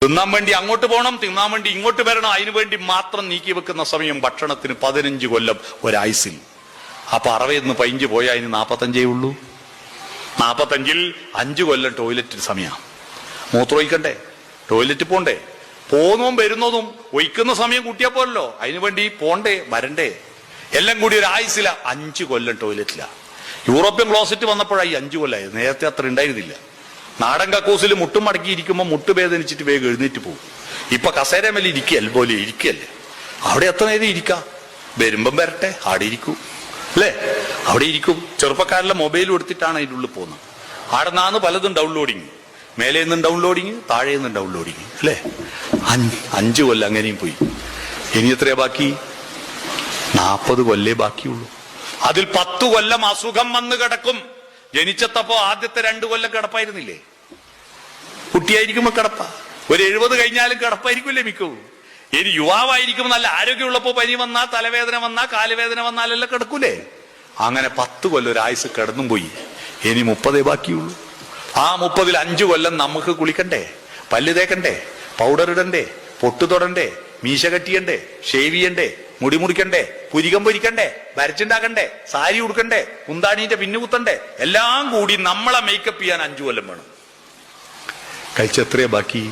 തിന്നാൻ വേണ്ടി അങ്ങോട്ട് പോകണം, തിന്നാൻ വേണ്ടി ഇങ്ങോട്ട് വരണം, അതിനു വേണ്ടി മാത്രം നീക്കി വെക്കുന്ന സമയം ഭക്ഷണത്തിന് 15 കൊല്ലം ഒരായുസിൽ. അപ്പൊ 60 15 പോയാൽ അതിന് 45 ഉള്ളൂ. 45-ൽ 5 കൊല്ലം ടോയ്ലറ്റിന് സമയമാണ്. മൂത്രം ഒഴിക്കണ്ടേ, ടോയ്ലറ്റ് പോണ്ടേ, പോന്നതും വരുന്നതും ഒഴിക്കുന്ന സമയം കൂട്ടിയാ പോലല്ലോ, അതിനു വേണ്ടി പോണ്ടേ വരണ്ടേ, എല്ലാം കൂടി ഒരു ആയുസില 5 കൊല്ലം ടോയ്ലറ്റില. യൂറോപ്യൻ ക്ലോസറ്റ് വന്നപ്പോഴായി 5 കൊല്ലായി, നേരത്തെ അത്ര ഉണ്ടായിരുന്നില്ല. നാടൻ കക്കൂസിൽ മുട്ടും മടക്കിയിരിക്കുമ്പോൾ മുട്ട് വേദനിച്ചിട്ട് വേഗം എഴുന്നേറ്റ് പോകും. ഇപ്പൊ കസേര മേലെ ഇരിക്കല്ലേ പോലെ ഇരിക്കല്ലേ, അവിടെ എത്ര നേരം ഇരിക്കാം, വരുമ്പം വരട്ടെ, അവിടെ ഇരിക്കും അല്ലേ, അവിടെ ഇരിക്കും. ചെറുപ്പക്കാരെല്ലാം മൊബൈൽ എടുത്തിട്ടാണ് അതിൻ്റെ ഉള്ളിൽ പോകുന്നത്. അവിടെ നിന്നാണ് പലതും ഡൗൺലോഡിങ്, മേലെ നിന്നും ഡൗൺലോഡിങ്, താഴെ നിന്നും ഡൗൺലോഡിങ് അല്ലേ. 5 കൊല്ലം അങ്ങനെയും പോയി. ഇനി എത്രയാ ബാക്കി? 40 കൊല്ലേ ബാക്കിയുള്ളൂ. അതിൽ 10 കൊല്ലം അസുഖം വന്ന് കിടക്കും. ജനിച്ചപ്പോ ആദ്യത്തെ 2 കൊല്ലം കിടപ്പായിരുന്നില്ലേ, കുട്ടിയായിരിക്കുമ്പോ കിടപ്പ, ഒരു 70 കഴിഞ്ഞാലും കിടപ്പായിരിക്കില്ലേ മിക്കവും. ഇനി യുവാവായിരിക്കും, നല്ല ആരോഗ്യമുള്ളപ്പോ പനി വന്നാ, തലവേദന വന്നാ, കാലുവേദന വന്നാലെല്ലാം കിടക്കൂലേ. അങ്ങനെ 10 കൊല്ലം ഒരു ആയുസ് കിടന്നും പോയി. ഇനി 30 ബാക്കിയുള്ളൂ. ആ 30-ൽ 5 കൊല്ലം നമുക്ക് കുളിക്കണ്ടേ, പല്ല് തേക്കണ്ടേ, പൗഡർ ഇടണ്ടേ, പൊട്ടു തൊടണ്ടേ, മീശ കെട്ടിയണ്ടേ, ഷേവ് ചെയ്യണ്ടേ, മുടി മുറിക്കണ്ടേ, പുരികം പൊരിക്കണ്ടേ, വരച്ചുണ്ടാക്കണ്ടേ, സാരി ഉടുക്കണ്ടേ, കുന്താണീന്റെ പിന്നു കുത്തണ്ടേ, എല്ലാം കൂടി നമ്മളെ മേക്കപ്പ് ചെയ്യാൻ 5 കൊല്ലം വേണം. കഴിച്ചെത്രയാ ബാക്കി?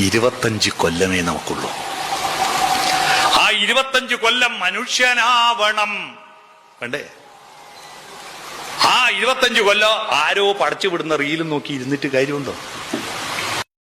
25 കൊല്ലമേ നമുക്കുള്ളൂ. ആ 25 കൊല്ലം മനുഷ്യനാവണം വേണ്ടേ? ആ 25 കൊല്ലം ആരോ പടച്ചു വിടുന്ന റീലും നോക്കി ഇരുന്നിട്ട് കാര്യമുണ്ടോ?